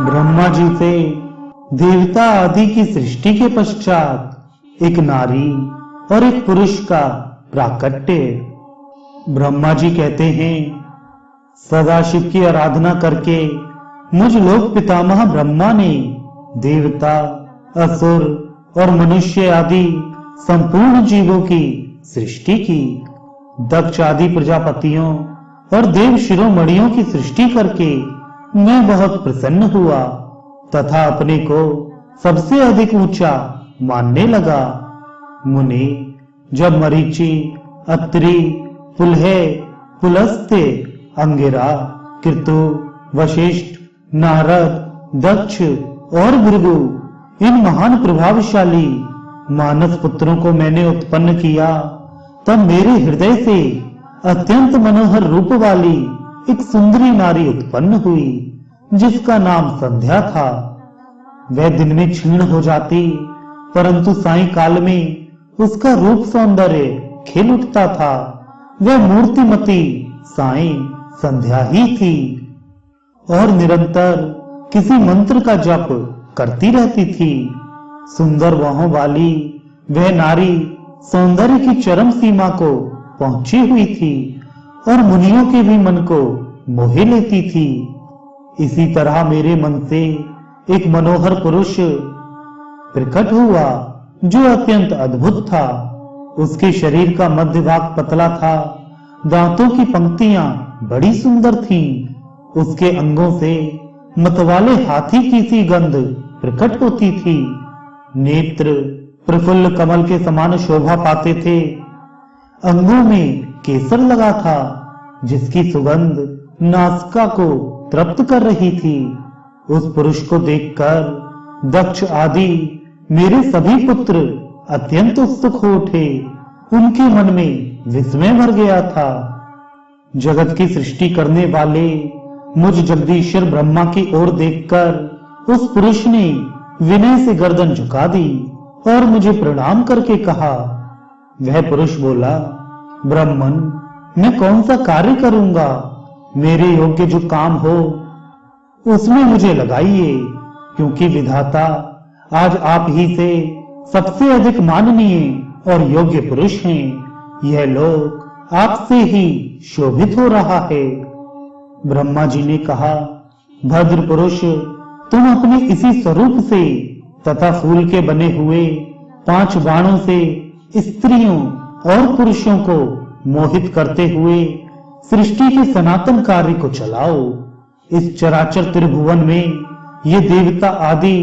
ब्रह्मा जी से देवता आदि की सृष्टि के पश्चात एक नारी और एक पुरुष का प्राकट्य। ब्रह्मा जी कहते हैं, सदाशिव की आराधना करके मुझ लोक पितामह ब्रह्मा ने देवता, असुर और मनुष्य आदि संपूर्ण जीवों की सृष्टि की। दक्ष आदि प्रजापतियों और देव शिरोमणियों की सृष्टि करके मैं बहुत प्रसन्न हुआ तथा अपने को सबसे अधिक ऊंचा मानने लगा। मुनि, जब मरीचि, अत्रि, पुलहे, पुलस्त्य, अंगिरा, कृतु, वशिष्ठ, नारद, दक्ष और भृगु इन महान प्रभावशाली मानस पुत्रों को मैंने उत्पन्न किया, तब मेरे हृदय से अत्यंत मनोहर रूप वाली एक सुंदरी नारी उत्पन्न हुई, जिसका नाम संध्या था। वह दिन में क्षीण हो जाती, परंतु सायं काल में उसका रूप सौंदर्य खिल उठता था। वह मूर्तिमती सायं संध्या ही थी और निरंतर किसी मंत्र का जप करती रहती थी। सुंदर बाहों वाली वह नारी सौंदर्य की चरम सीमा को पहुंची हुई थी और मुनियों के भी मन को मोह लेती थी। इसी तरह मेरे मन से एक मनोहर पुरुष प्रकट हुआ जो अत्यंत अद्भुत था। उसके शरीर का मध्य भाग पतला था, दांतों की पंक्तियां बड़ी सुंदर थीं। उसके अंगों से मतवाले हाथी की सी गंध प्रकट होती थी। नेत्र प्रफुल्ल कमल के समान शोभा पाते थे। अंगों में केसर लगा था, जिसकी सुगंध नासिका को तृप्त कर रही थी। उस पुरुष को देखकर दक्ष आदि मेरे सभी पुत्र अत्यंत उत्सुक हो उठे। उनके मन में विस्मय भर गया था। जगत की सृष्टि करने वाले मुझ जगदीश्वर ब्रह्मा की ओर देखकर उस पुरुष ने विनय से गर्दन झुका दी और मुझे प्रणाम करके कहा। वह पुरुष बोला, ब्राह्मण, मैं कौन सा कार्य करूंगा? मेरे योग्य जो काम हो उसमें मुझे लगाइए, क्योंकि विधाता आज आप ही से सबसे अधिक माननीय और योग्य पुरुष हैं। यह लोक आपसे ही शोभित हो रहा है। ब्रह्मा जी ने कहा, भद्र पुरुष, तुम अपने इसी स्वरूप से तथा फूल के बने हुए 5 बाणों से स्त्रियों और पुरुषों को मोहित करते हुए सृष्टि के सनातन कार्य को चलाओ। इस चराचर त्रिभुवन में ये देवता आदि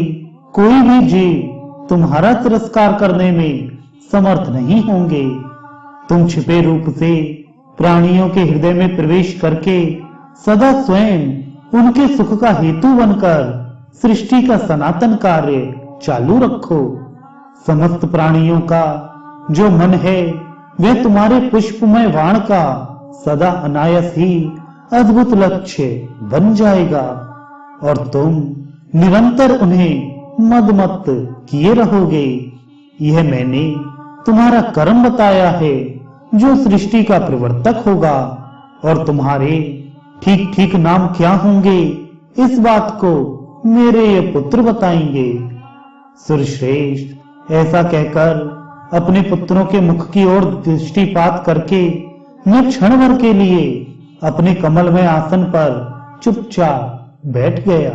कोई भी जीव तुम्हारा तिरस्कार करने में समर्थ नहीं होंगे। तुम छिपे रूप से प्राणियों के हृदय में प्रवेश करके सदा स्वयं उनके सुख का हेतु बनकर सृष्टि का सनातन कार्य चालू रखो। समस्त प्राणियों का जो मन है वह तुम्हारे पुष्पमय वाण का सदा अनायास ही अद्भुत लक्ष्य बन जाएगा और तुम निरंतर उन्हें मदमत्त किए रहोगे। यह मैंने तुम्हारा कर्म बताया है जो सृष्टि का प्रवर्तक होगा, और तुम्हारे ठीक ठीक नाम क्या होंगे इस बात को मेरे ये पुत्र बताएंगे। सुरश्रेष्ठ, ऐसा कहकर अपने पुत्रों के मुख की ओर दृष्टिपात करके मैं क्षण भर के लिए अपने कमलमय आसन पर चुपचाप बैठ गया।